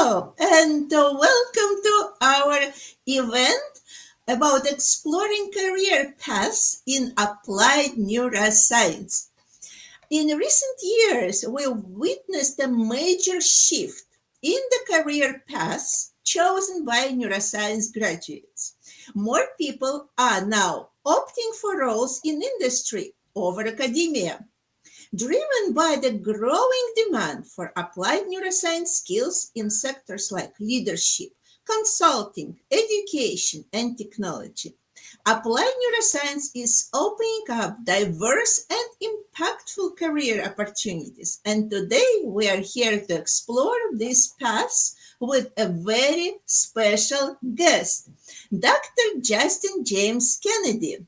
Hello, and welcome to our event about exploring career paths in applied neuroscience. In recent years, we've witnessed a major shift in the career paths chosen by neuroscience graduates. More people are now opting for roles in industry over academia, driven by the growing demand for applied neuroscience skills in sectors like leadership, consulting, education, and technology. Applied neuroscience is opening up diverse and impactful career opportunities. And today we are here to explore these paths with a very special guest, Dr. Justin James Kennedy,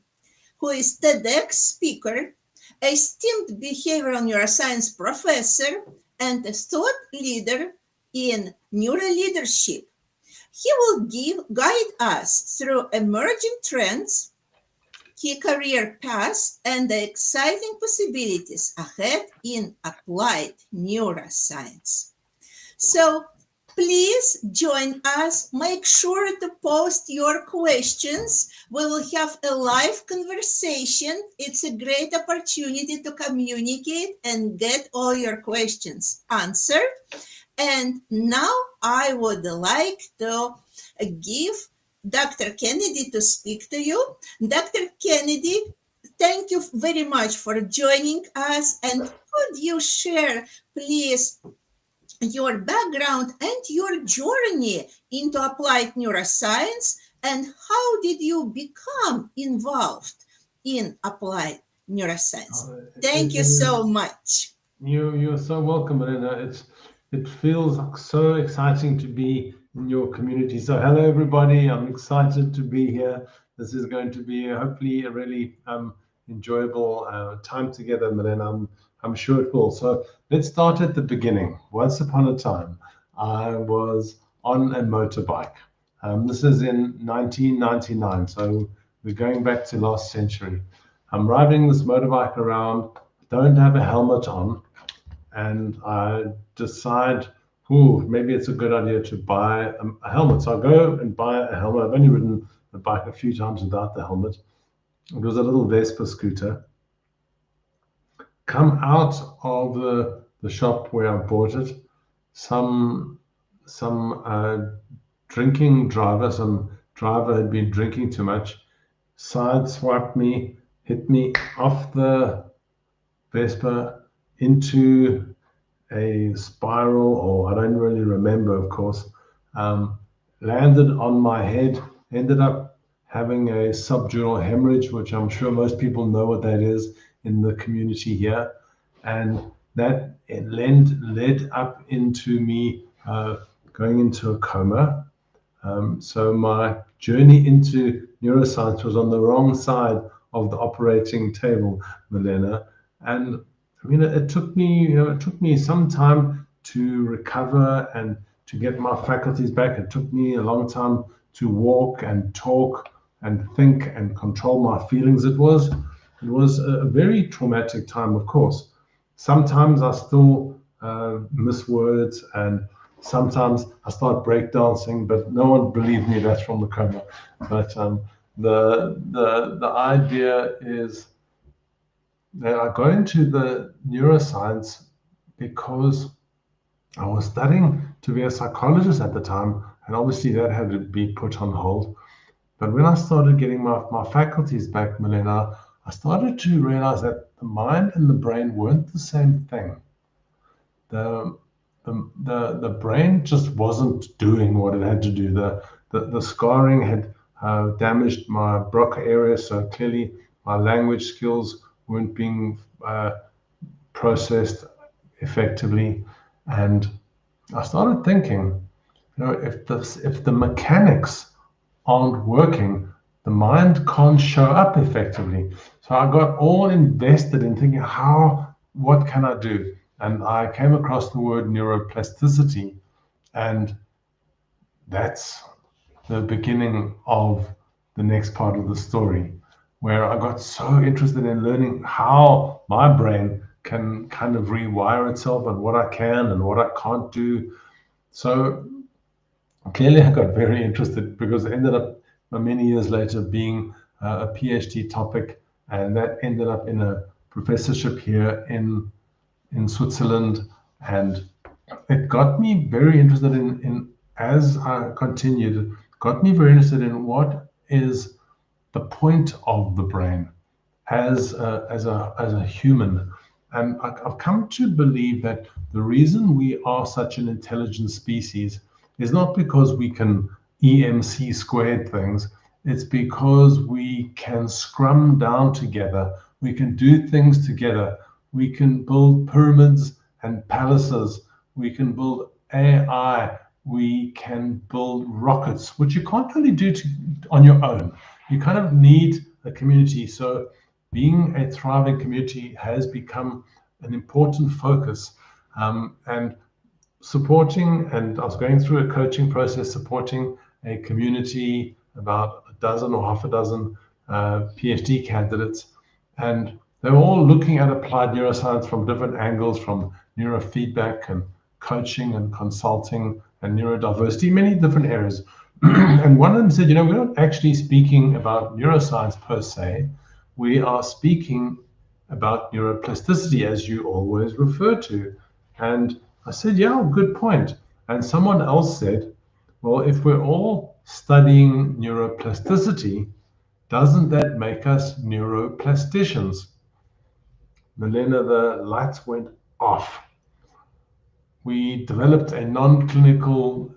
who is TEDx speaker, a esteemed behavioral neuroscience professor, and a thought leader in neuroleadership. He will guide us through emerging trends, key career paths, and the exciting possibilities ahead in applied neuroscience. So please join us. Make sure to post your questions. We will have a live conversation. It's a great opportunity to communicate and get all your questions answered. And now I would like to give Dr. Kennedy to speak to you. Dr. Kennedy, thank you very much for joining us. And could you share, please, your background and your journey into applied neuroscience, and how did you become involved in applied neuroscience? Thank you so much. You're so welcome, Milena. It feels so exciting to be in your community. So hello, everybody. I'm excited to be here. This is going to be hopefully a really enjoyable time together, Milena. I'm sure it will. So let's start at the beginning. Once upon a time, I was on a motorbike. This is in 1999, so we're going back to last century. I'm riding this motorbike around, don't have a helmet on, and I decide, maybe it's a good idea to buy a helmet. So I go and buy a helmet. I've only ridden the bike a few times without the helmet. It was a little Vespa scooter. Come out of the shop where I bought it. Some drinking driver, some driver had been drinking too much, sideswiped me, hit me off the Vespa into a spiral, or I don't really remember, of course, landed on my head, ended up having a subdural hemorrhage, which I'm sure most people know what that is in the community here. And that led up into me going into a coma. So my journey into neuroscience was on the wrong side of the operating table, Milena. And I mean, it took me some time to recover and to get my faculties back. It took me a long time to walk and talk and think and control my feelings. It was a very traumatic time, of course. Sometimes I still miss words, and sometimes I start breakdancing, but no one believed me. That's from the coma. But the idea is that I got into the neuroscience because I was studying to be a psychologist at the time, and obviously that had to be put on hold. But when I started getting my faculties back, Milena, I started to realize that the mind and the brain weren't the same thing. The brain just wasn't doing what it had to do. The scarring had damaged my Broca area, so clearly my language skills weren't being processed effectively. And I started thinking, if the mechanics aren't working, the mind can't show up effectively. So I got all invested in thinking, what can I do? And I came across the word neuroplasticity, and that's the beginning of the next part of the story, where I got so interested in learning how my brain can kind of rewire itself and what I can and what I can't do. So clearly I got very interested because it ended up many years later being a PhD topic, and that ended up in a professorship here in Switzerland, and it got me very interested in as I continued, got me very interested in what is the point of the brain as a human. And I've come to believe that the reason we are such an intelligent species is not because we can EMC squared things. It's because we can scrum down together. We can do things together. We can build pyramids and palaces. We can build AI. We can build rockets, which you can't really do on your own. You kind of need a community. So being a thriving community has become an important focus. And supporting, and I was going through a coaching process supporting a community, about a dozen or half a dozen PhD candidates. And they were all looking at applied neuroscience from different angles, from neurofeedback and coaching and consulting and neurodiversity, many different areas. And one of them said, we're not actually speaking about neuroscience per se. We are speaking about neuroplasticity, as you always refer to. And I said, yeah, good point. And someone else said, well, if we're all studying neuroplasticity, doesn't that make us neuroplasticians? Milena, the lights went off. We developed a non-clinical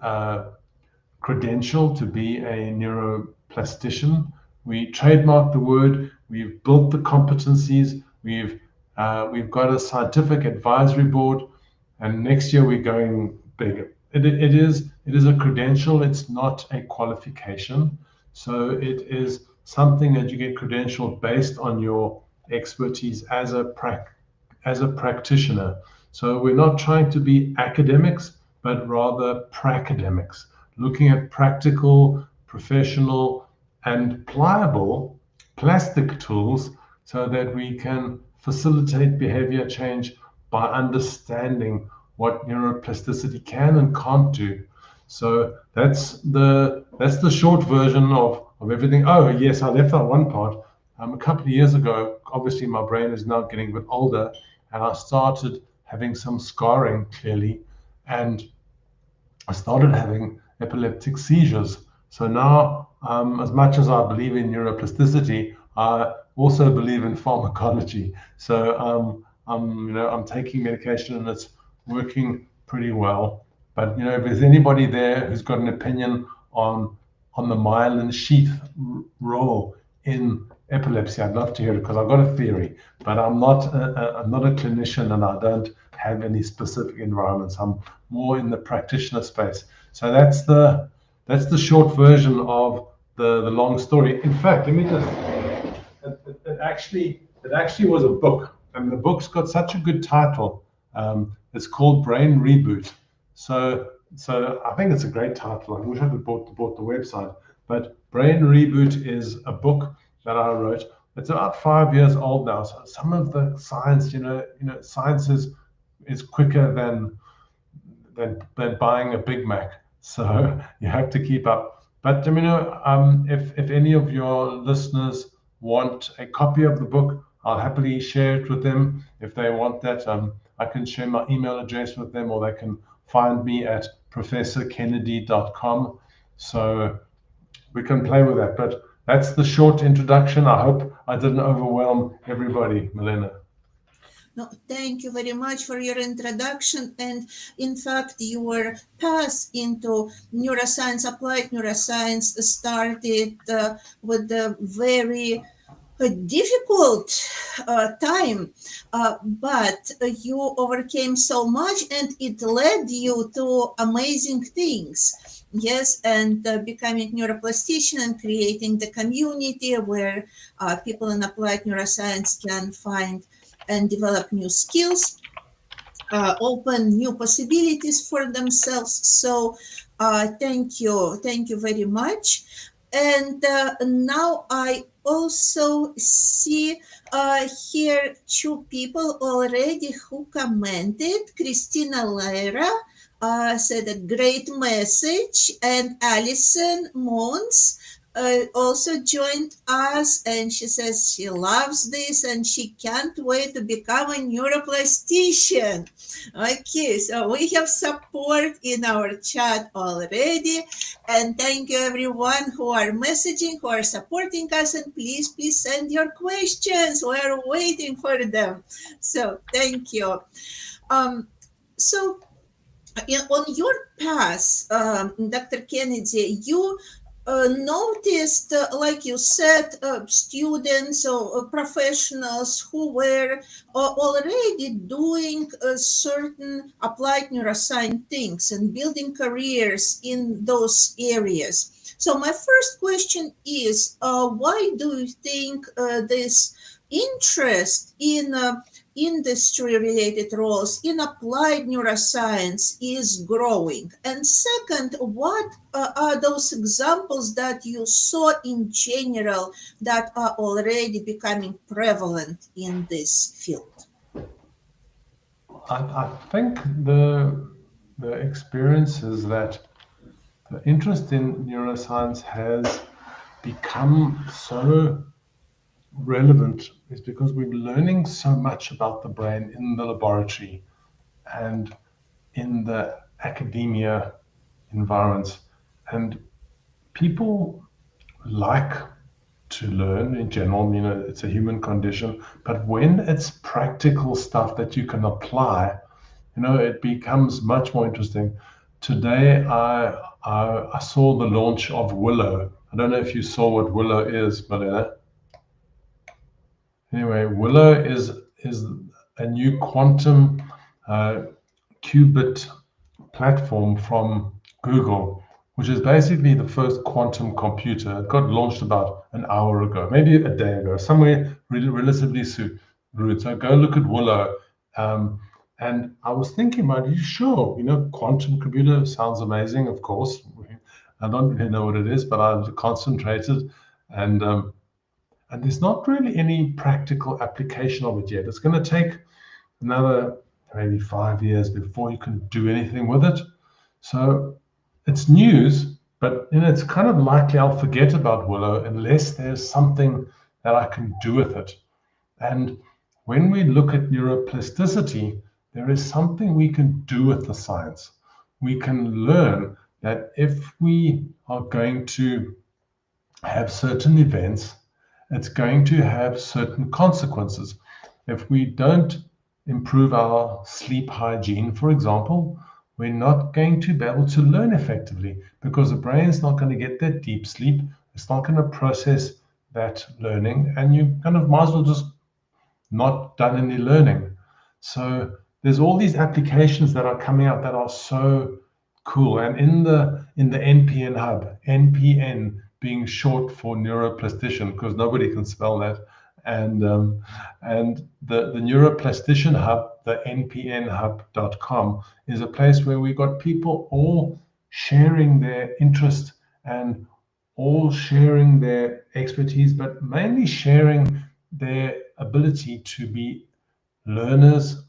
credential to be a neuroplastician. We trademarked the word. We've built the competencies. We've got a scientific advisory board, and next year we're going bigger. It is a credential. It's not a qualification. So it is something that you get credentialed based on your expertise as a practitioner. So we're not trying to be academics, but rather pracademics, looking at practical, professional, and pliable plastic tools so that we can facilitate behavior change by understanding what neuroplasticity can and can't do. So that's the short version of everything. Oh yes, I left out one part. A couple of years ago, obviously my brain is now getting a bit older, and I started having some scarring clearly, and I started having epileptic seizures. So now, as much as I believe in neuroplasticity, I also believe in pharmacology. So I'm taking medication and it's working pretty well. But if there's anybody there who's got an opinion on the myelin sheath role in epilepsy, I'd love to hear it because I've got a theory. But I'm not a clinician, and I don't have any specific environments. I'm more in the practitioner space. So that's the short version of the long story. In fact, let me just. It actually was a book, and the book's got such a good title. It's called Brain Reboot. So I think it's a great title. I wish I could bought the website. But Brain Reboot is a book that I wrote. It's about 5 years old now. So some of the science, science is quicker than buying a Big Mac. So you have to keep up. But if any of your listeners want a copy of the book, I'll happily share it with them. If they want that, I can share my email address with them, or they can find me at professorkennedy.com. So we can play with that. But that's the short introduction. I hope I didn't overwhelm everybody, Milena. No, thank you very much for your introduction. And in fact, your path into neuroscience, applied neuroscience, started with a very difficult time, but you overcame so much and it led you to amazing things. Yes, and becoming neuroplastician and creating the community where people in applied neuroscience can find and develop new skills, open new possibilities for themselves. So thank you very much. And now I also see here two people already who commented. Christina Lyra said a great message, and Alison Mons also joined us, and she says she loves this and she can't wait to become a neuroplastician. Okay, so we have support in our chat already, and thank you everyone who are messaging, who are supporting us, and please send your questions. We are waiting for them. So thank you. Um, so on your path, Dr. Kennedy, you noticed, like you said, students or professionals who were already doing certain applied neuroscience things and building careers in those areas. So my first question is, why do you think this interest in industry-related roles in applied neuroscience is growing? And second, what are those examples that you saw in general that are already becoming prevalent in this field? I think the experience is that the interest in neuroscience has become so relevant is because we're learning so much about the brain in the laboratory and in the academia environments. And people like to learn in general, it's a human condition, but when it's practical stuff that you can apply, it becomes much more interesting. Today, I saw the launch of Willow. I don't know if you saw what Willow is, Milena. Anyway, Willow is a new quantum uh, qubit platform from Google, which is basically the first quantum computer. It got launched about an hour ago, maybe a day ago, somewhere relatively soon. So go look at Willow. And I was thinking about, you sure, quantum computer sounds amazing, of course. I don't really know what it is, but I've concentrated and there's not really any practical application of it yet. It's going to take another maybe 5 years before you can do anything with it. So it's news, but it's kind of likely I'll forget about Willow unless there's something that I can do with it. And when we look at neuroplasticity, there is something we can do with the science. We can learn that if we are going to have certain events, it's going to have certain consequences. If we don't improve our sleep hygiene, for example, we're not going to be able to learn effectively because the brain's not going to get that deep sleep. It's not going to process that learning, and you kind of might as well just not done any learning. So there's all these applications that are coming out that are so cool. And in the NPN hub, NPN being short for neuroplastician, because nobody can spell that, and the neuroplastician hub, the npnhub.com, is a place where we got people all sharing their interest and all sharing their expertise, but mainly sharing their ability to be learners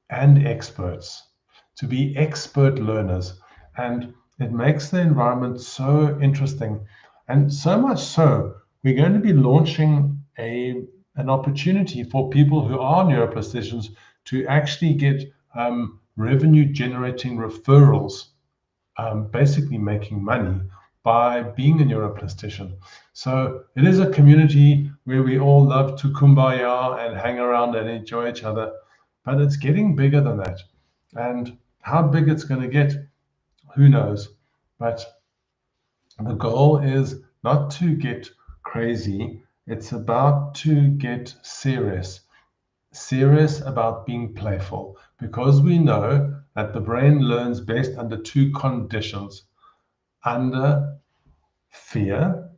and experts, to be expert learners. And it makes the environment so interesting. And so much so, we're going to be launching an opportunity for people who are neuroplasticians to actually get revenue generating referrals, basically making money by being a neuroplastician. So it is a community where we all love to kumbaya and hang around and enjoy each other, but it's getting bigger than that. And how big it's going to get, who knows? But the goal is not to get crazy, it's about to get serious about being playful, because we know that the brain learns best under two conditions: under fear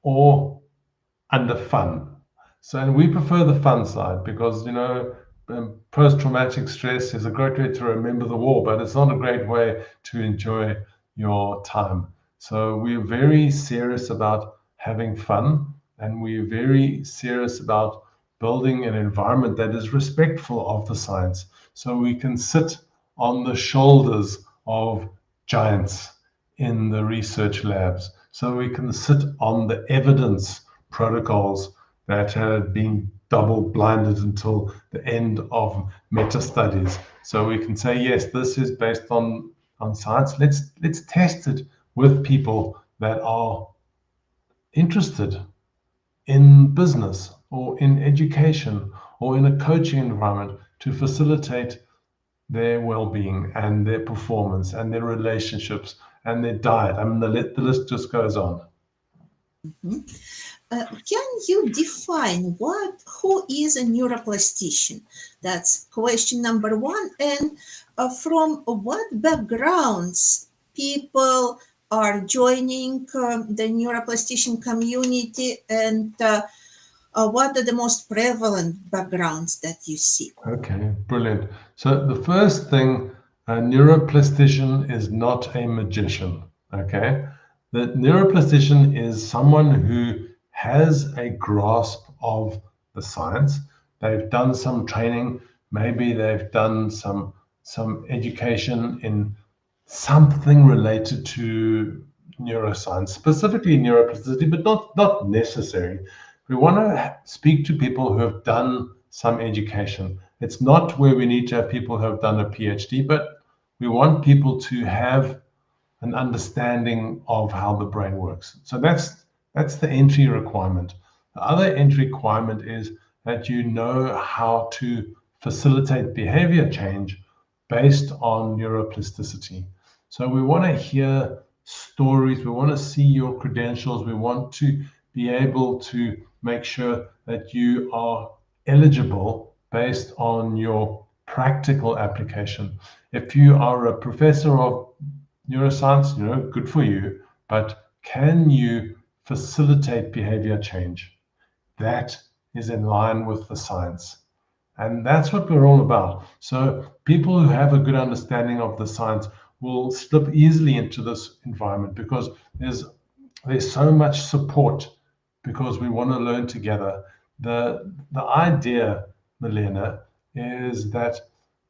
or under fun. So, and we prefer the fun side because, post-traumatic stress is a great way to remember the war, but it's not a great way to enjoy your time. So we're very serious about having fun, and we're very serious about building an environment that is respectful of the science. So we can sit on the shoulders of giants in the research labs. So we can sit on the evidence protocols that had been double blinded until the end of meta studies. So we can say, yes, this is based on science. Let's test it with people that are interested in business or in education or in a coaching environment to facilitate their well-being and their performance and their relationships and their diet. I mean, the list just goes on. Mhm. Can you define who is a neuroplastician? That's question number one. And from what backgrounds people are joining the neuroplastician community, and what are the most prevalent backgrounds that you see? Okay, brilliant. So the first thing, a neuroplastician is not a magician. Okay, the neuroplastician is someone who has a grasp of the science. They've done some training, maybe they've done some education in something related to neuroscience, specifically neuroplasticity, but not necessary. We want to speak to people who have done some education. It's not where we need to have people who have done a PhD, but we want people to have an understanding of how the brain works. So that's the entry requirement. The other entry requirement is that you know how to facilitate behavior change based on neuroplasticity. So we want to hear stories, we want to see your credentials, we want to be able to make sure that you are eligible based on your practical application. If you are a professor of neuroscience, good for you, but can you facilitate behavior change? That is in line with the science. And that's what we're all about. So people who have a good understanding of the science will slip easily into this environment because there's so much support because we want to learn together. The idea, Milena, is that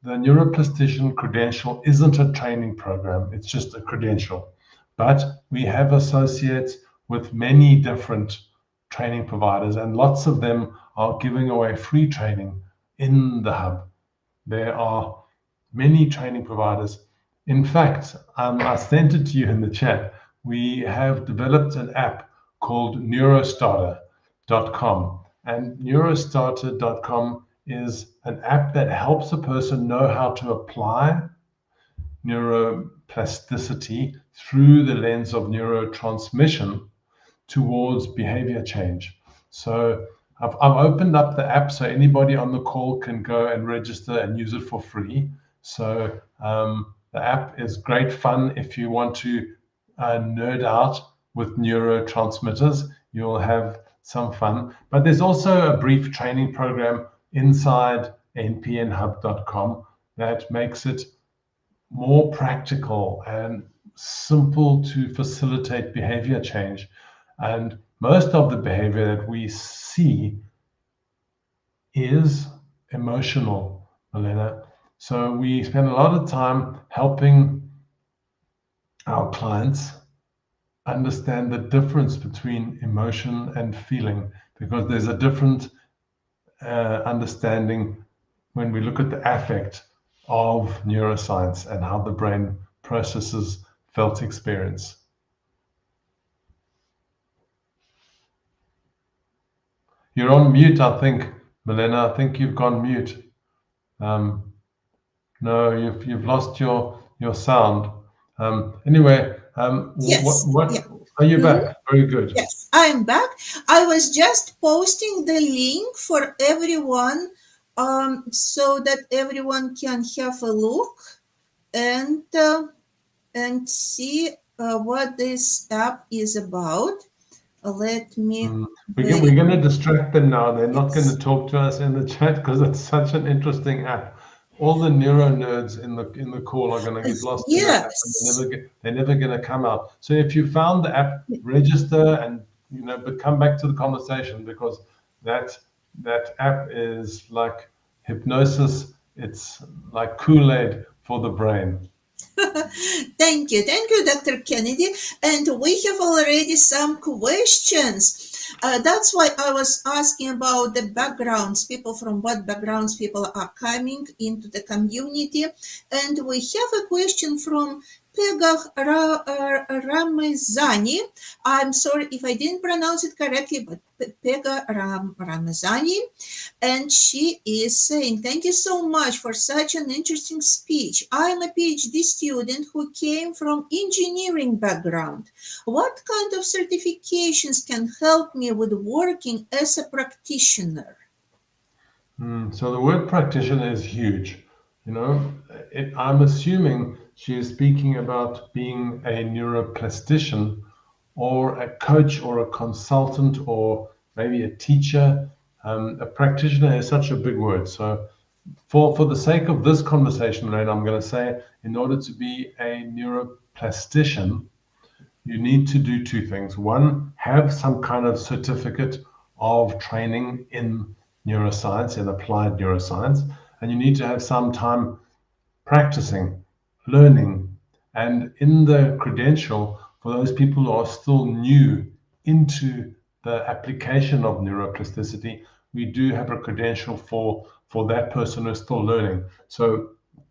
the neuroplastician credential isn't a training program, it's just a credential. But we have associates with many different training providers, and lots of them are giving away free training in the hub. There are many training providers. In fact, I sent it to you in the chat. We have developed an app called Neurostarter.com. And Neurostarter.com is an app that helps a person know how to apply neuroplasticity through the lens of neurotransmission towards behavior change. So I've opened up the app so anybody on the call can go and register and use it for free. So the app is great fun if you want to nerd out with neurotransmitters. You'll have some fun. But there's also a brief training program inside npnhub.com that makes it more practical and simple to facilitate behavior change. And most of the behavior that we see is emotional, Milena. So we spend a lot of time helping our clients understand the difference between emotion and feeling because there's a different understanding when we look at the affect of neuroscience and how the brain processes felt experience. You're on mute, I think, Milena. I think you've gone mute. Um, no, you've lost your sound. Anyway, Yes, what yeah. are you Mhm. back? Very good. Yes, I'm back. I was just posting the link for everyone so that everyone can have a look and see what this app is about. Let me We're bring going to distract them now. They're not going to this. talk to us in the chat because it's such an interesting app. All the neuro nerds in the call are going to get lost in that app, and Yes. they're never going to come out. So if you found the app, register and but come back to the conversation because that app is like hypnosis. It's like Kool-Aid for the brain. Thank you, Dr. Kennedy. And we have already some questions. That's why I was asking about the backgrounds, people from what backgrounds people are coming into the community. And we have a question from Pegah Ramazani. I'm sorry if I didn't pronounce it correctly, but Pegah Ramazani. And she is saying, thank you so much for such an interesting speech. I'm a PhD student who came from engineering background. What kind of certifications can help me with working as a practitioner? So the word practitioner is huge. You know, I'm assuming she is speaking about being a neuroplastician or a coach or a consultant or maybe a teacher. A practitioner is such a big word. So for the sake of this conversation, right, I'm going to say in order to be a neuroplastician, you need to do two things. One, have some kind of certificate of training in neuroscience, in applied neuroscience, and you need to have some time practicing, learning, and in the credential for those people who are still new into the application of neuroplasticity, we do have a credential for that person who's still learning. So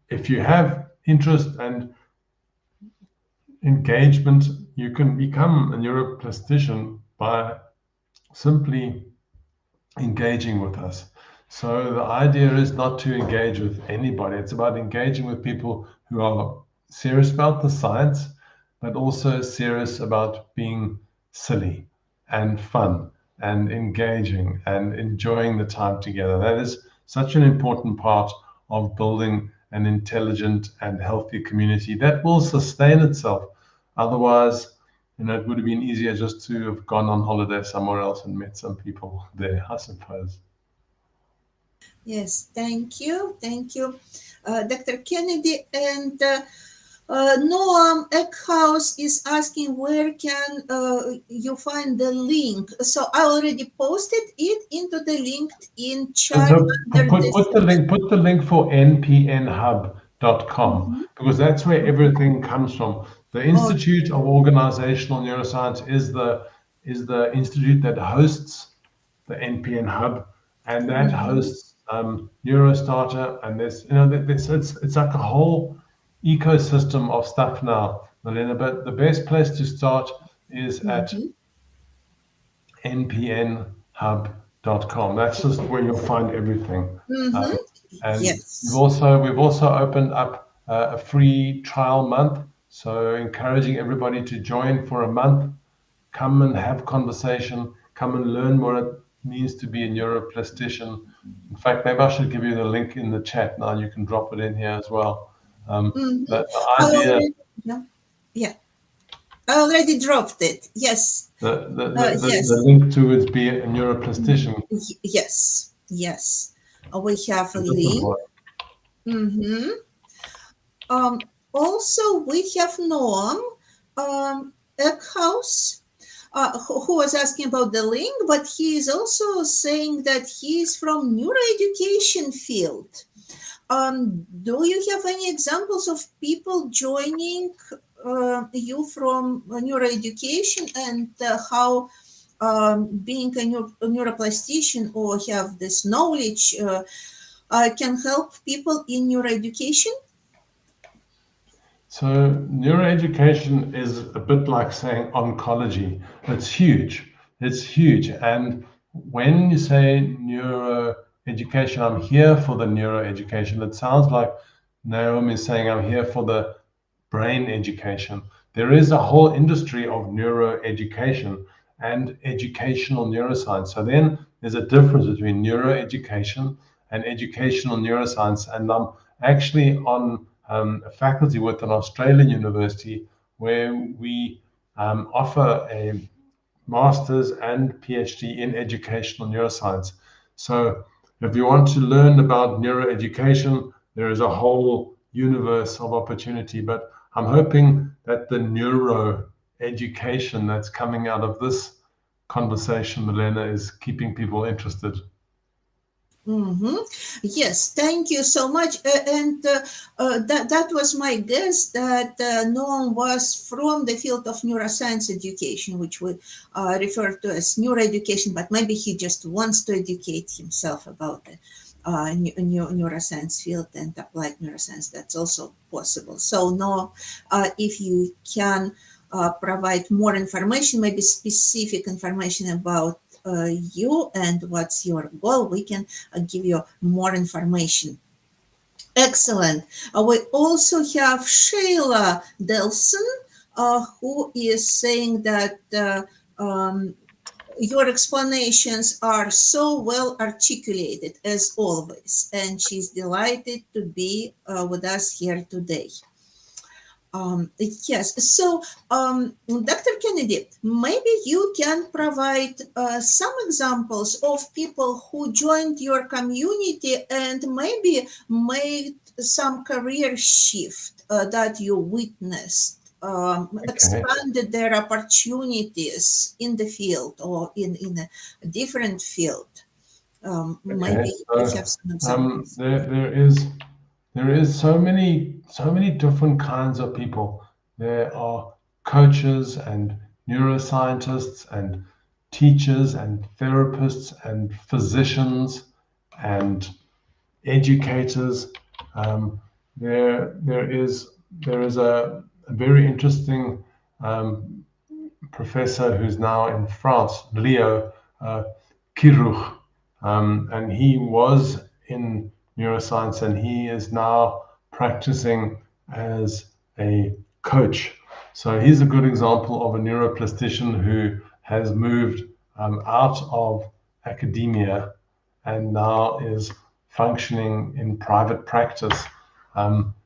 if you have interest and engagement, you can become a neuroplastician by simply engaging with us. So the idea is not to engage with anybody. It's about engaging with people who are serious about the science, but also serious about being silly and fun and engaging and enjoying the time together. That is such an important part of building an intelligent and healthy community that will sustain itself. Otherwise, it would have been easier just to have gone on holiday somewhere else and met some people there, I suppose. Yes, thank you. Thank you, Dr. Kennedy. And Noam Eckhouse is asking where can you find the link. So I already posted it into the LinkedIn And chat so under this. put the link for npnhub.com Mhm. because that's where everything comes from. The Oh, Institute of Organizational Neuroscience is the institute that hosts the NPN Hub, and that mhm. hosts Neurostarter, and it's like a whole ecosystem of stuff now, Milena. But the best place to start is at Mhm. npnhub.com. That's just where you'll find everything. Mhm. Um, and we've Yes. also we've also opened up a free trial month, so encouraging everybody to join for a month. Come and have conversation. Come and learn what it means to be a neuroplastician. In fact, maybe I should give you the link in the chat now. You can drop it in here as well. Mhm. The I idea, already, yeah, yeah. I already dropped it. Yes. the Yes. link to it be a neuroplastician. Yes. Yes. We have a That's link. important. Mm-hmm. Also, we have Noam Eckhouse, who was asking about the link, but he is also saying that he is from neuroeducation field. Do you have any examples of people joining you from neuroeducation and how being a neuroplastician or have this knowledge can help people in neuroeducation? So neuroeducation is a bit like saying oncology. It's huge. It's huge. And when you say neuroeducation, I'm here for the neuroeducation. It sounds like Naomi is saying I'm here for the brain education. There is a whole industry of neuroeducation and educational neuroscience. So then there's a difference between neuroeducation and educational neuroscience. And I'm actually on a faculty with an Australian university where we offer a master's and PhD in educational neuroscience. So if you want to learn about neuroeducation, there is a whole universe of opportunity. But I'm hoping that the neuro education that's coming out of this conversation, Milena, is keeping people interested. Mm-hmm. Yes, thank you so much. And that was my guess that Noam was from the field of neuroscience education, which we refer to as neuroeducation, but maybe he just wants to educate himself about the neuroscience field and applied neuroscience. That's also possible. So, no, if you can provide more information, maybe specific information about you and what's your goal, we can give you more information. Excellent. We also have Sheila Delson, who is saying that your explanations are so well articulated as always, and she's delighted to be with us here today. Yes, so Dr. Kennedy, maybe you can provide some examples of people who joined your community and maybe made some career shift that you witnessed, Okay. expanded their opportunities in the field or in a different field. Okay. Maybe you So have some examples. there is so many different kinds of people. There are coaches and neuroscientists and teachers and therapists and physicians and educators. Um, there is a very interesting um, professor who's now in France, Leo Kiruch, and he was in neuroscience and he is now practicing as a coach. So he's a good example of a neuroplastician who has moved out of academia and now is functioning in private practice.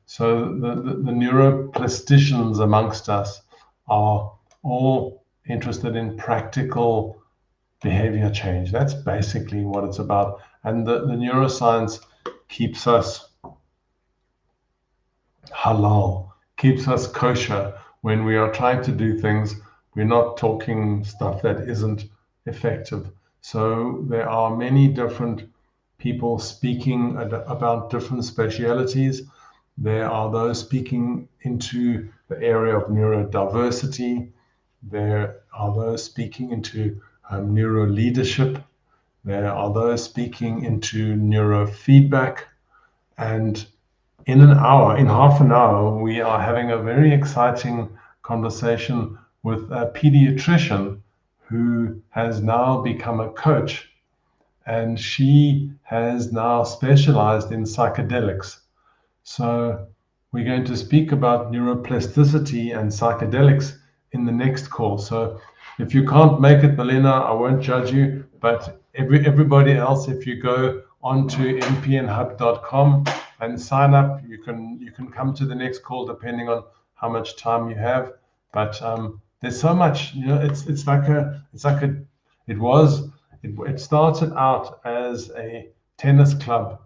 So the neuroplasticians amongst us are all interested in practical behavior change. That's basically what it's about. And the neuroscience keeps us halal, keeps us kosher when we are trying to do things. We're not talking stuff that isn't effective. So there are many different people speaking about different specialities. There are those speaking into the area of neurodiversity. There are those speaking into neuro leadership. There are those speaking into neurofeedback. And in half an hour, we are having a very exciting conversation with a pediatrician who has now become a coach. And she has now specialized in psychedelics. So we're going to speak about neuroplasticity and psychedelics in the next call. So if you can't make it, Milena, I won't judge you. But everybody else, if you go onto mpnhub.com and sign up, you can come to the next call depending on how much time you have. But there's so much, it was it started out as a tennis club,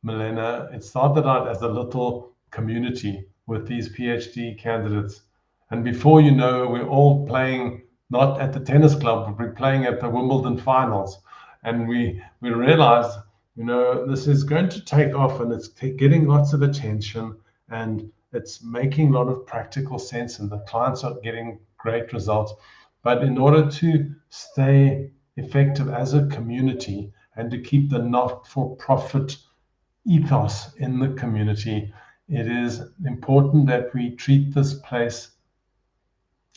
Milena. It started out as a little community with these PhD candidates. And before you know, we're all playing not at the tennis club, but we're playing at the Wimbledon finals. And we realized, this is going to take off and it's getting lots of attention and it's making a lot of practical sense and the clients are getting great results. But in order to stay effective as a community and to keep the not-for-profit ethos in the community, it is important that we treat this place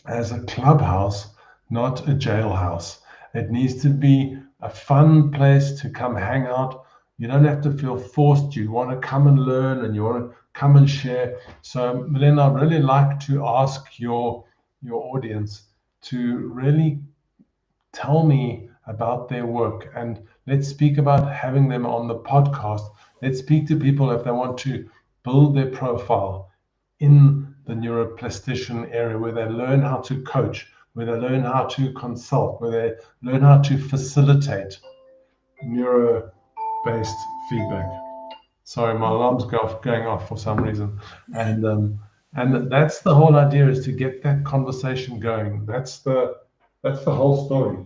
as a clubhouse, not a jailhouse. It needs to be a fun place to come hang out. You don't have to feel forced. You want to come and learn and you want to come and share. So, Milena, I'd really like to ask your audience to really tell me about their work and let's speak about having them on the podcast. Let's speak to people if they want to build their profile in the neuroplastician area where they learn how to coach, where they learn how to consult, where they learn how to facilitate neuro based feedback. Sorry, my alarm's going off for some reason. And that's the whole idea, is to get that conversation going. That's the whole story.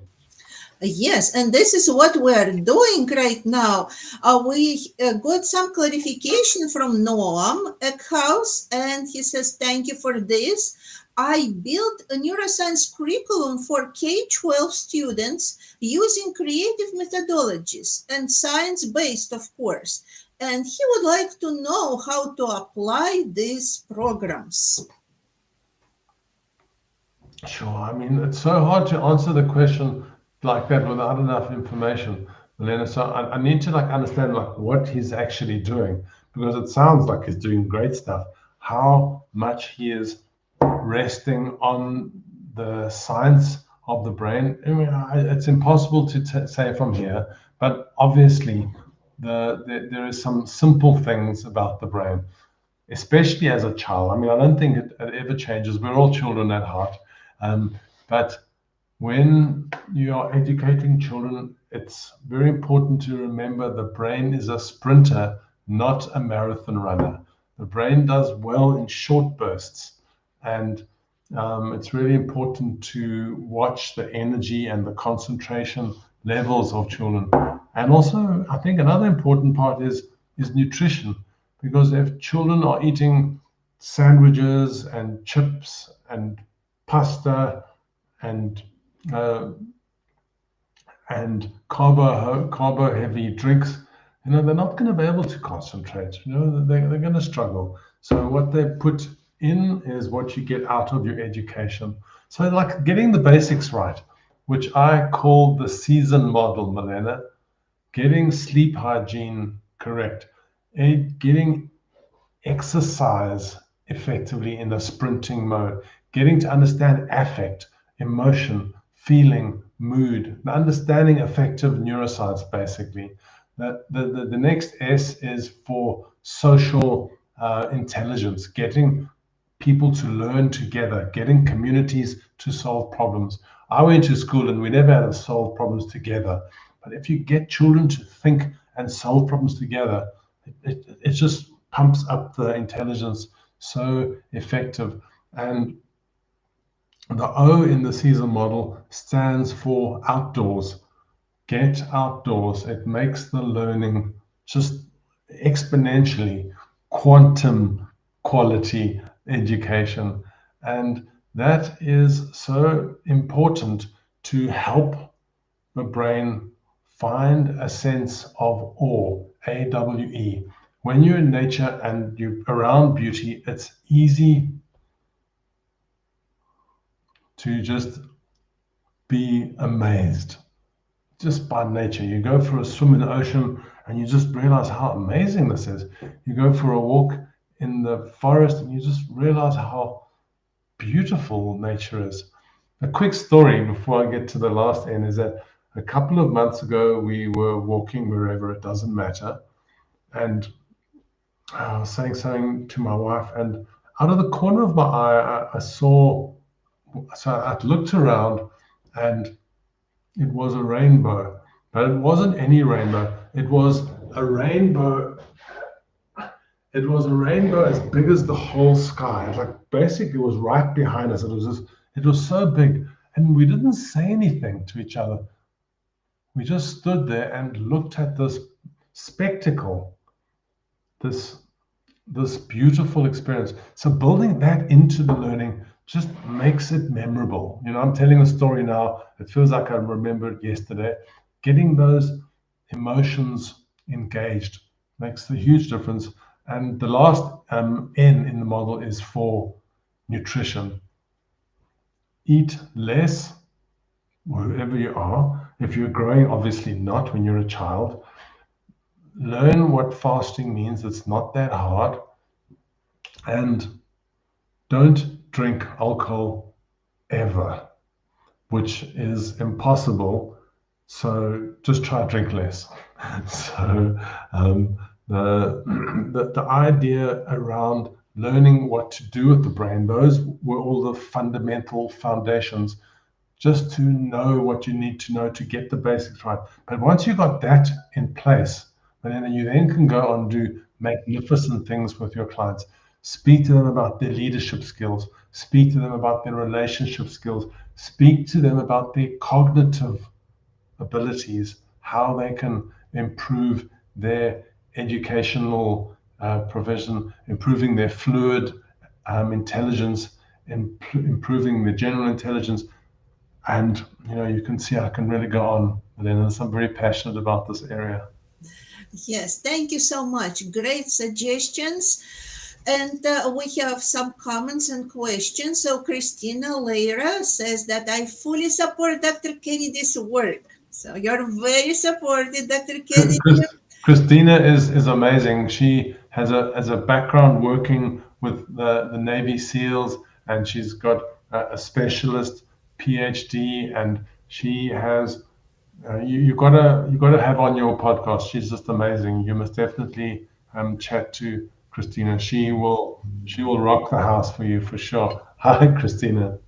Yes, and this is what we are doing right now. We got some clarification from Noam Eckhouse, and he says, "Thank you for this. I built a neuroscience curriculum for K-12 students using creative methodologies and science based, of course. And he would like to know how to apply these programs." Sure. I mean, it's so hard to answer the question like that without enough information, Milena. So I need to like understand like what he's actually doing because it sounds like he's doing great stuff. How much he is resting on the science of the brain. I mean, it's impossible to say from here, but obviously, there is some simple things about the brain, especially as a child. I mean, I don't think it ever changes. We're all children at heart, but when you are educating children, it's very important to remember the brain is a sprinter, not a marathon runner. The brain does well in short bursts, and it's really important to watch the energy and the concentration levels of children. And also, I think another important part is nutrition, because if children are eating sandwiches and chips and pasta and uh, carbo heavy drinks, they're not going to be able to concentrate. They're going to struggle. So what they put in is what you get out of your education. So like getting the basics right, which I call the season model, Milena, getting sleep hygiene correct, getting exercise effectively in a sprinting mode, getting to understand affect, emotion, feeling, mood, understanding effective neuroscience basically. The next S is for social intelligence, getting people to learn together, getting communities to solve problems. I went to school and we never had to solve problems together. But if you get children to think and solve problems together, it just pumps up the intelligence so effective. And the O in the season model stands for outdoors. Get outdoors. It makes the learning just exponentially quantum quality education. And that is so important to help the brain find a sense of awe, AWE. When you're in nature and you're around beauty, it's easy to just be amazed just by nature. You go for a swim in the ocean and you just realize how amazing this is. You go for a walk in the forest and you just realize how beautiful nature is. A quick story before I get to the last end is that a couple of months ago we were walking wherever, it doesn't matter, and I was saying something to my wife, and out of the corner of my eye, I saw. So I looked around, and it was a rainbow, but it wasn't any rainbow. It was a rainbow. It was a rainbow as big as the whole sky. Like basically, it was right behind us. It was so big, and we didn't say anything to each other. We just stood there and looked at this spectacle, this this beautiful experience. So building that into the learning just makes it memorable. I'm telling a story now. It feels like I remember it yesterday. Getting those emotions engaged makes a huge difference. And the last N in the model is for nutrition. Eat less wherever you are. If you're growing, obviously not when you're a child. Learn what fasting means. It's not that hard. And don't drink alcohol ever, which is impossible. So just try to drink less. So the, the idea around learning what to do with the brain, those were all the fundamental foundations, just to know what you need to know to get the basics right. But once you got that in place, then you then can go on and do magnificent things with your clients. Speak to them about their leadership skills, speak to them about their relationship skills, speak to them about their cognitive abilities, how they can improve their educational provision, improving their fluid intelligence, improving the general intelligence. And you can see I can really go on, Milena. I'm very passionate about this area. Yes, thank you so much. Great suggestions. And we have some comments and questions. So Christina Leira says that I fully support Dr. Kennedy's work. So you're very supportive, Dr. Kennedy. Christina is amazing. She has a background working with the Navy SEALs, and she's got a specialist PhD, and she has you gotta have on your podcast. She's just amazing. You must definitely chat to Christina. She will rock the house for you for sure. Hi, Christina.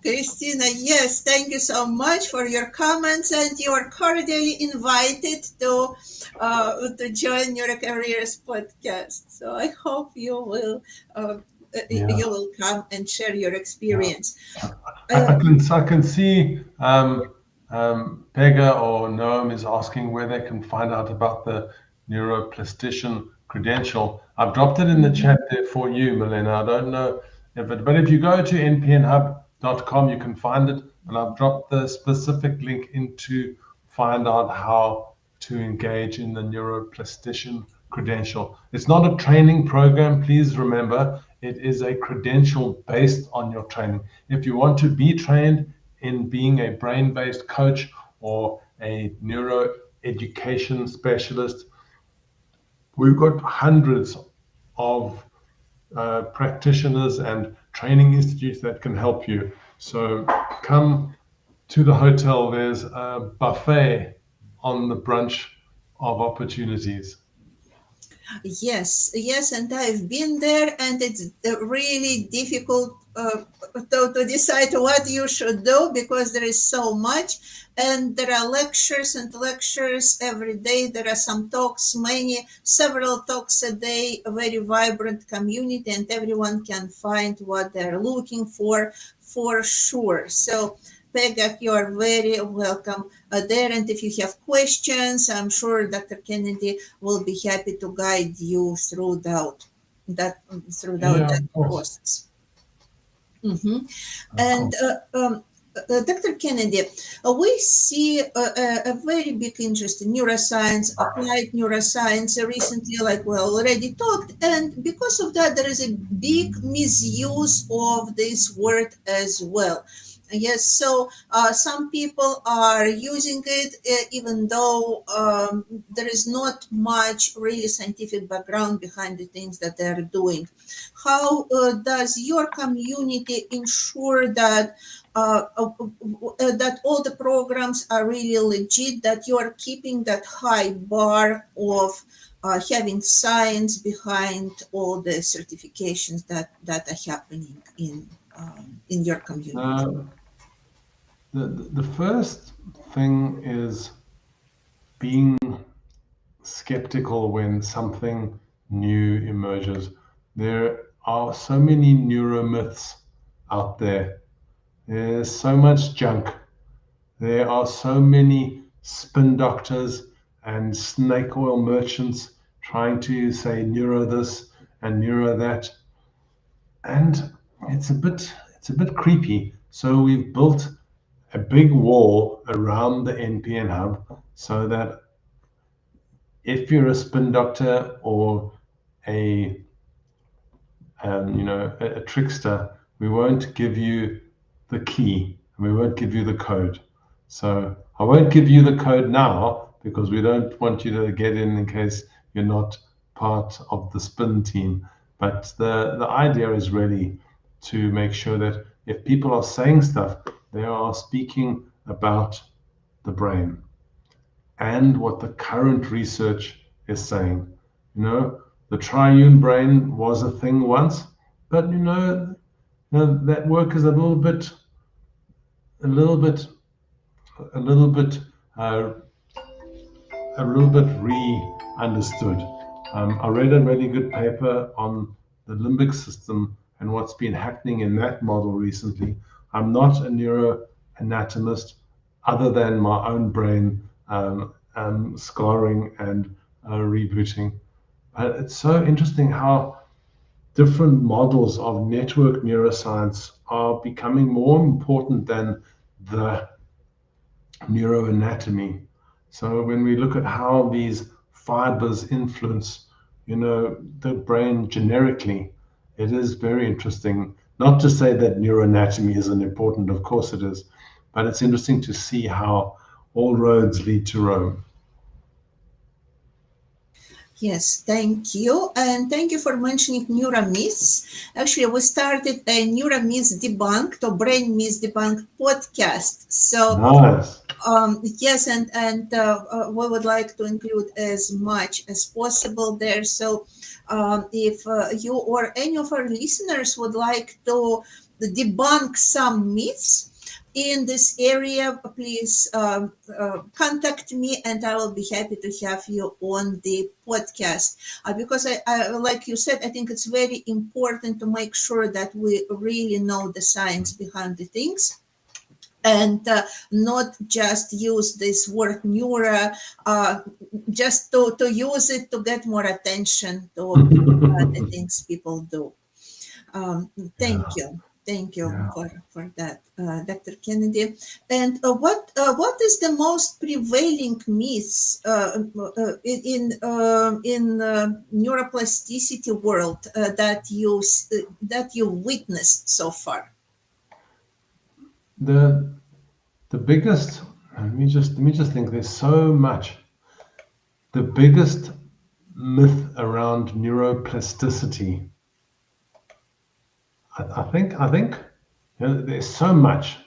Christina, yes, thank you so much for your comments, and you are cordially invited to join Neurocareers podcast. So I hope Yeah. you will come and share your Yeah. experience. I can see Pega or Noam is asking where they can find out about the neuroplastician credential. I've dropped it in the chat there for you, Milena. I don't know but if you go to npnhub.com, you can find it, and I've dropped the specific link in to find out how to engage in the neuroplastician credential. It's not a training program, please remember. It is a credential based on your training. If you want to be trained in being a brain-based coach or a neuro education specialist, we've got hundreds of practitioners and training institutes that can help you. So come to the hotel. There's a buffet on the brunch of opportunities. Yes, yes, and I've been there, and it's really difficult to decide what you should do because there is so much, and there are lectures and lectures every day. There are some talks, several talks a day, a very vibrant community, and everyone can find what they're looking for sure. So Pega, you are very welcome there. And if you have questions, I'm sure Dr. Kennedy will be happy to guide you throughout Yeah, that of course. process. Mhm. Of And course. Dr. Kennedy, we see a very big interest in neuroscience, applied neuroscience recently, like we already talked. And because of that, there is a big misuse of this word as well. Yes, so some people are using it even though there is not much really scientific background behind the things that they're doing. How does your community ensure that all the programs are really legit, that you are keeping that high bar of having science behind all the certifications that are happening in your community? Uh, the first thing is being skeptical when something new emerges. There are so many neuromyths out there. There's so much junk. There are so many spin doctors and snake oil merchants trying to say neuro this and neuro that, and it's a bit creepy. So we've built a big wall around the NPN hub so that if you're a spin doctor or a a trickster, we won't give you the key and we won't give you the code. So I won't give you the code now because we don't want you to get in case you're not part of the spin team. But the idea is really to make sure that if people are saying stuff, they are speaking about the brain and what the current research is saying. The triune brain was a thing once, but that work is a little bit, a little bit, uh, a little bit re-understood. I read a really good paper on the limbic system and what's been happening in that model recently. I'm not a neuroanatomist. other than my own brain scarring and rebooting. It's so interesting how different models of network neuroscience are becoming more important than the neuroanatomy. So when we look at how these fibers influence, the brain generically, it is very interesting. Not to say that neuroanatomy isn't important, of course it is, but it's interesting to see how all roads lead to Rome. Yes, thank you. And thank you for mentioning neuromyths. Actually, we started a neuromyths debunked or brain myths debunked podcast. So Nice. yes, and we would like to include as much as possible there. So, if you or any of our listeners would like to debunk some myths in this area, please contact me, and I will be happy to have you on the podcast. Because like you said, I think it's very important to make sure that we really know the science behind the things, and not just use this word neuro just to use it to get more attention to the things people do. Thank Yeah, you. Thank you yeah. for that, Dr. Kennedy. And what is the most prevailing myths in neuroplasticity world that you witnessed so far? The the biggest, let me just think, there's so much. The biggest myth around neuroplasticity, I think there's so much.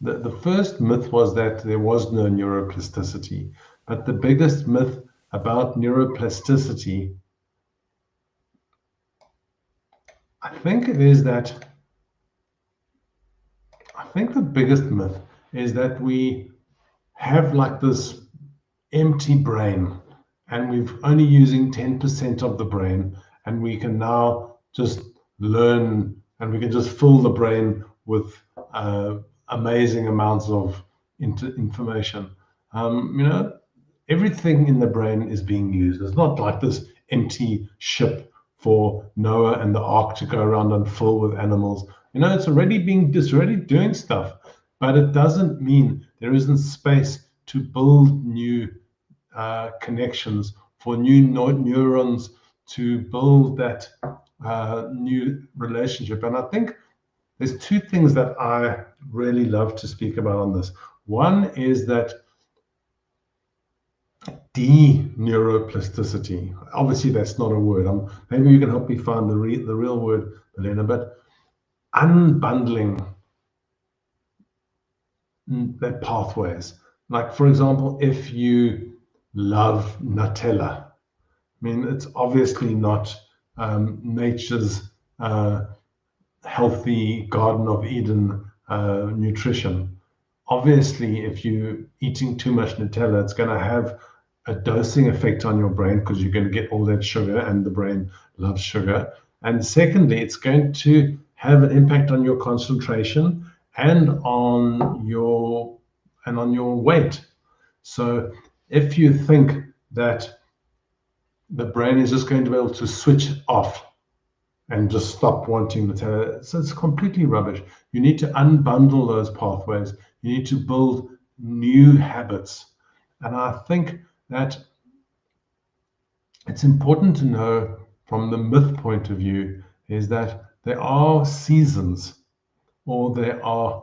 The first myth was that there was no neuroplasticity, but the biggest myth about neuroplasticity, I think it is that I think the biggest myth is that we have like this empty brain and we're only using 10% of the brain, and we can now just learn and we can just fill the brain with amazing amounts of information. Everything in the brain is being used. It's not like this empty ship for Noah and the ark to go around and fill with animals. It's already doing stuff, but it doesn't mean there isn't space to build new connections for new neurons to build that new relationship. And I think there's two things that I really love to speak about on this. One is that de-neuroplasticity. Obviously, that's not a word. Maybe you can help me find the real word, Milena, but unbundling their pathways. Like, for example, if you love Nutella, I mean, it's obviously not nature's healthy Garden of Eden nutrition. Obviously, if you're eating too much Nutella, it's going to have a dosing effect on your brain because you're going to get all that sugar, and the brain loves sugar. And secondly, it's going to have an impact on your concentration and on your weight. So if you think that the brain is just going to be able to switch off and just stop wanting Nutella, so it's completely rubbish. You need to unbundle those pathways. You need to build new habits. And I think that it's important to know from the myth point of view is that there are seasons, or there are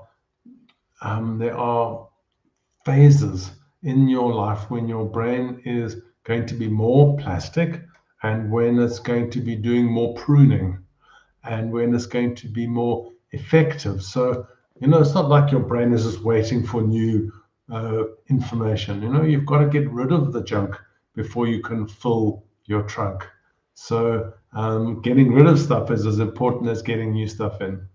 phases in your life when your brain is going to be more plastic, and when it's going to be doing more pruning, and when it's going to be more effective. So, it's not like your brain is just waiting for new information. You've got to get rid of the junk before you can fill your trunk. So, getting rid of stuff is as important as getting new stuff in.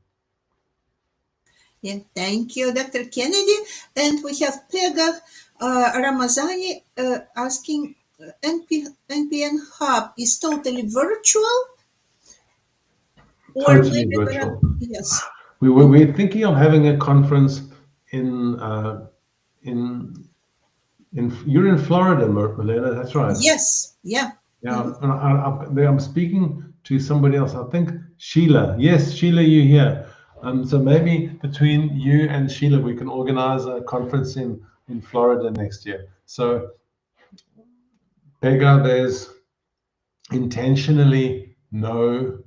Yeah, thank you, Dr. Kennedy. And we have Pega Ramazani asking, NPN Hub is totally virtual, or Totally maybe virtual. yes. We're thinking of having a conference in in you're in Florida, Milena. That's right. Yes, yeah. Yeah, Mhm. and I'm speaking to somebody else. I think Sheila. Yes, Sheila, you here. So maybe between you and Sheila, we can organize a conference in Florida next year. So, Pega, there's intentionally no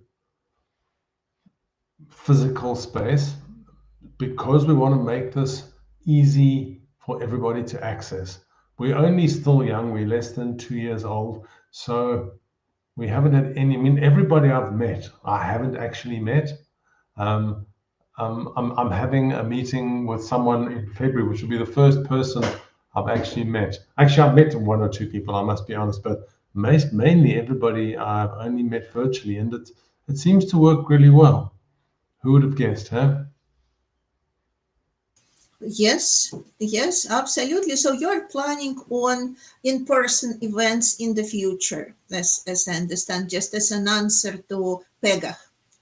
physical space because we want to make this easy for everybody to access. We're only still young. We're less than 2 years old. So we haven't had any. I mean, everybody I've met, I haven't actually met. Um, I'm having a meeting with someone in February, which will be the first person I've actually met. Actually, I've met one or two people, I must be honest, but mainly everybody I've only met virtually, and it seems to work really well. Who would have guessed, huh? Yes, yes, absolutely. So you're planning on in-person events in the future, as I understand, just as an answer to Pega.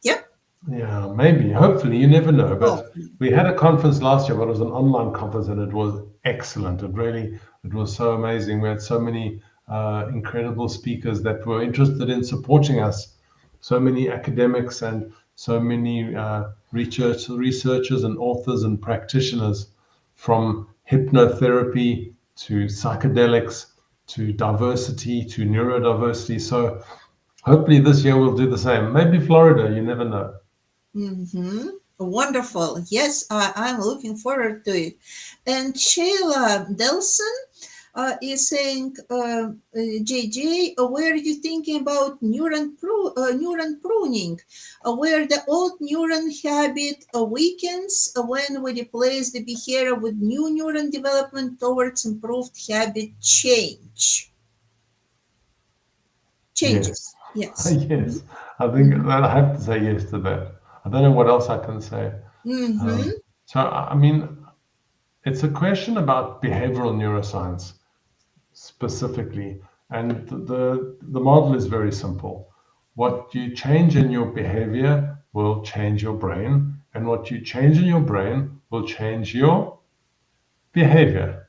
Yeah. Yeah, maybe. Hopefully, you never know. Oh, But we had a conference last year, but it was an online conference, and it was excellent. It was so amazing. We had so many incredible speakers that were interested in supporting us. So many academics and so many researchers and authors and practitioners, from hypnotherapy to psychedelics to diversity to neurodiversity. So hopefully this year we'll do the same. Maybe Florida. You never know. mm-hmm. Wonderful. Yes, I'm looking forward to it. And Sheila Delson is saying, JJ, were you thinking about neuron pruning, where the old neuron habit weakens when we replace the behavior with new neuron development towards improved habit changes? Yes. Yes. Yes. I think Mm-hmm. that I have to say yes to that. I don't know what else I can say. Mm-hmm. So, I mean, it's a question about behavioral neuroscience specifically. And the model is very simple. What you change in your behavior will change your brain, and what you change in your brain will change your behavior.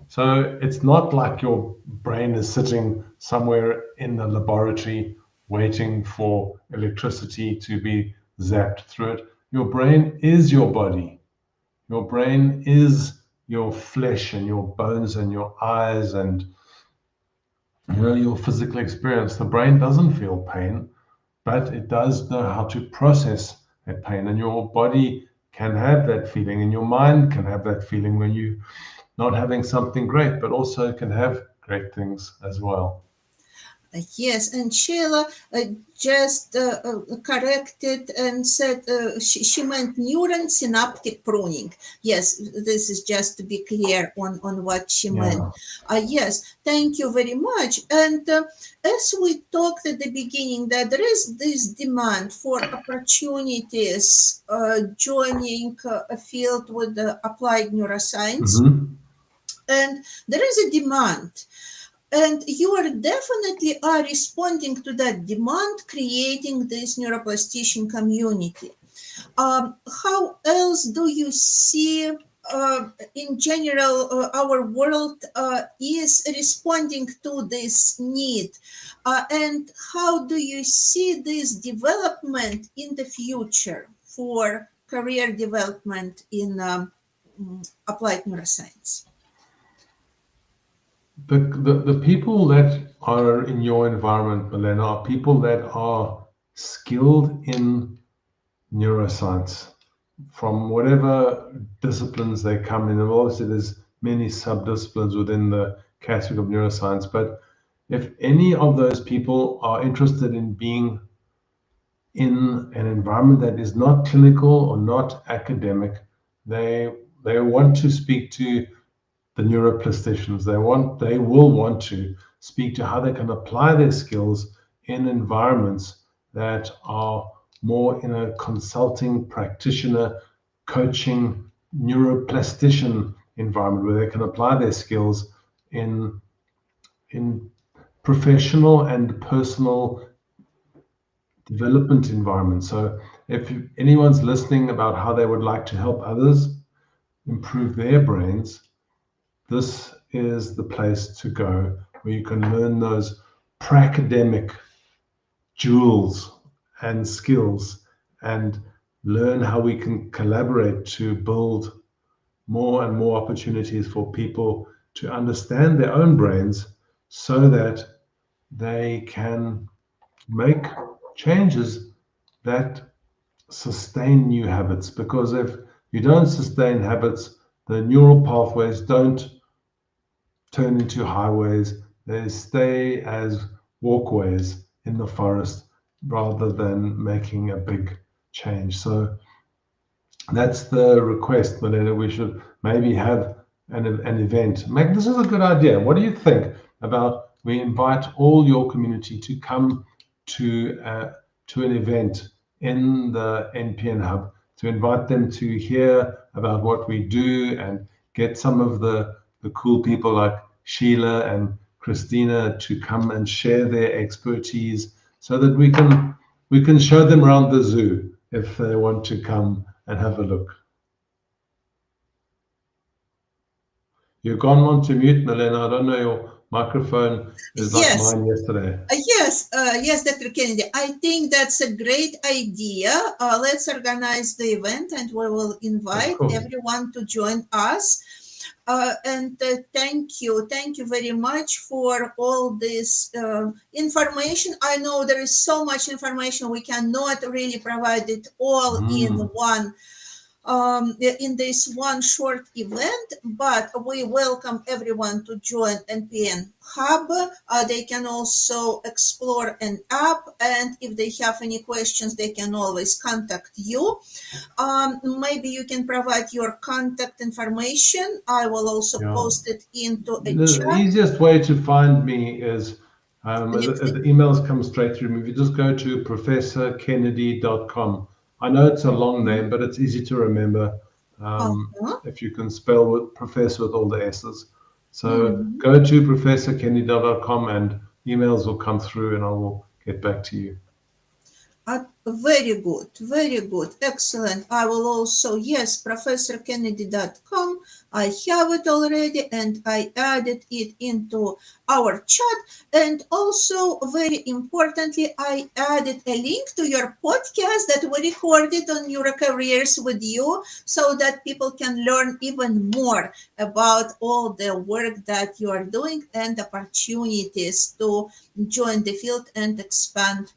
So it's not like your brain is sitting somewhere in the laboratory waiting for electricity to be zapped through it. Your brain is your body. Your brain is your flesh and your bones and your eyes and your physical experience. The brain doesn't feel pain, but it does know how to process that pain. And your body can have that feeling, and your mind can have that feeling when you not having something great, but also can have great things as well. Yes, and Sheila just corrected and said she meant neuron synaptic pruning. Yes, this is just to be clear on what she meant. Yeah. Yes, thank you very much. And as we talked at the beginning, that there is this demand for opportunities joining a field with the applied neuroscience, Hmm. and there is a demand, and you are definitely are responding to that demand, creating this neuroplastician community. How else do you see, in general, our world is responding to this need? And how do you see this development in the future for career development in applied neuroscience? The people that are in your environment, Milena, are people that are skilled in neuroscience from whatever disciplines they come in. And obviously, there's many subdisciplines within the category of neuroscience. But if any of those people are interested in being in an environment that is not clinical or not academic, they they want to speak to the neuroplasticians. They will want to speak to how they can apply their skills in environments that are more in a consulting practitioner coaching neuroplastician environment where they can apply their skills in in professional and personal development environment. So if anyone's listening about how they would like to help others improve their brains, this is the place to go where you can learn those pracademic jewels and skills and learn how we can collaborate to build more and more opportunities for people to understand their own brains so that they can make changes that sustain new habits. Because if you don't sustain habits, the neural pathways don't turn into highways, they stay as walkways in the forest rather than making a big change. So that's the request, Milena. We should maybe have an event. Meg, this is a good idea. What do you think about we invite all your community to come to an event in the NPN Hub, to invite them to hear about what we do and get some of the cool people like Sheila and Christina to come and share their expertise so that we can show them around the zoo if they want to come and have a look. You've gone on to mute, Milena. I don't know, your microphone is like Yes, mine yesterday. yes, Dr. Kennedy. I think that's a great idea. Let's organize the event and we will Of invite course. everyone to join us. And thank you very much for all this information. I know there is so much information we cannot really provide it all Mm, in this one short event, but we welcome everyone to join NPN Hub. They can also explore an app, and if they have any questions, they can always contact you. Maybe you can provide your contact information. I will also yeah. post it into a The chat. easiest way to find me is the LinkedIn. emails come straight through me. If you just go to professorkennedy.com. I know it's a long name, but it's easy to remember Uh-huh. if you can spell with professor with all the S's. So Mhm. go to professorkennedy.com and emails will come through and I will get back to you. Very good, excellent. I will also, yes, professorkennedy.com. I have it already and I added it into our chat. And also, very importantly, I added a link to your podcast that we recorded on Neurocareers with you so that people can learn even more about all the work that you are doing and opportunities to join the field and expand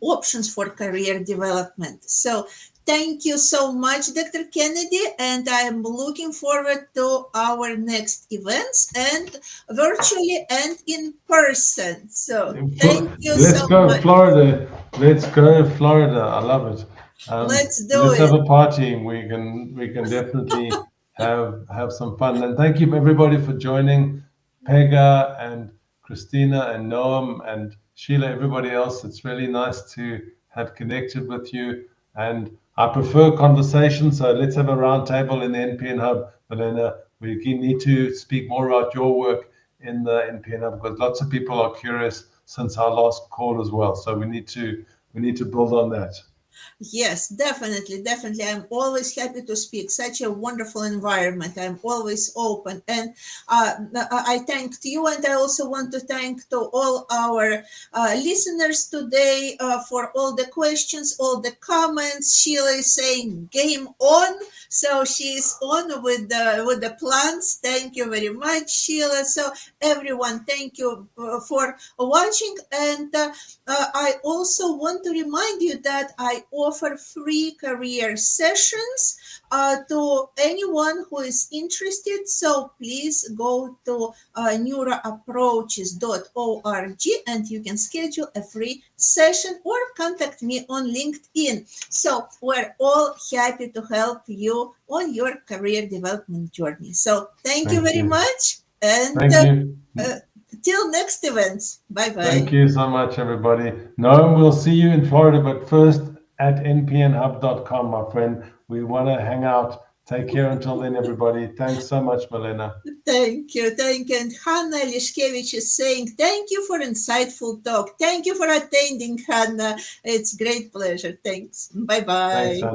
options for career development. So thank you so much, Dr. Kennedy, and I am looking forward to our next events and virtually and in person. So thank you Let's so go much. Florida. Let's go Florida. I love it. Let's do Let's have it. a party. We can definitely have some fun. And thank you everybody for joining. Pega and Christina and Noam and Sheila, everybody else. It's really nice to have connected with you. And I prefer conversation, so let's have a round table in the NPN Hub. Milena, we need to speak more about your work in the NPN Hub because lots of people are curious since our last call as well. So we need to build on that. Yes, definitely. I'm always happy to speak. Such a wonderful environment. I'm always open, and I thanked you, and I also want to thank to all our listeners today for all the questions, all the comments. Sheila is saying "game on," so she's on with the plants. Thank you very much, Sheila. So everyone, thank you for watching, and I also want to remind you that I offer free career sessions to anyone who is interested. So please go to neuroapproaches.org and you can schedule a free session or contact me on LinkedIn. So we're all happy to help you on your career development journey. So thank you Thank very you. much. And Thank you. uh, till next event. Bye Thank bye. you so much, everybody. No, we'll see you in Florida, but first at npnhub.com, my friend. We want to hang out. Take care until then, everybody. Thanks so much, Milena. Thank you. And Hannah Lishkevich is saying, thank you for insightful talk. Thank you for attending, Hannah. It's great pleasure. Thanks. Bye Thanks, bye. Hannah.